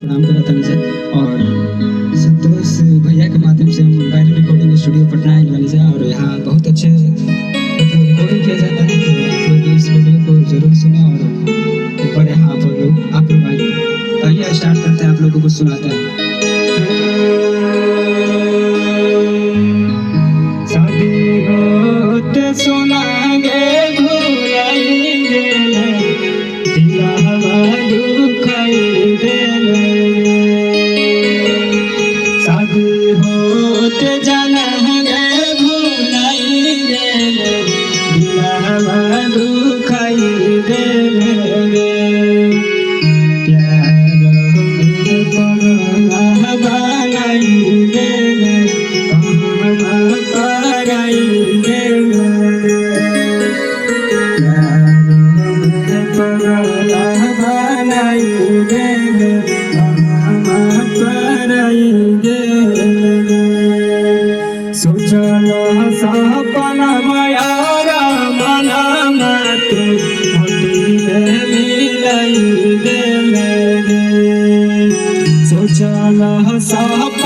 प्रणाम करत हनी सर। और संतोष भैया के माध्यम से हम वायरल रिकॉर्डिंग स्टूडियो पटना आए वाले से, और यहाँ बहुत अच्छे मतलब रिकॉर्डिंग किया जाता है। तो आप लोग इस वीडियो को जरूर सुने और एक बार यहाँ आप लोग आइए। तो आइए स्टार्ट करते हैं, आप लोगों को कुछ सुनाते हैं। शादी होते सुनागे भुलाएंगे, दिलवा दुखाई देले। शादी होते जानेंगे भुलाएंगे, दिलवा दुखाई देले। प्यार में पगला बनाई देले, सोचलो सपना मायारा मना मत मिलाई दे। सोचलो सपना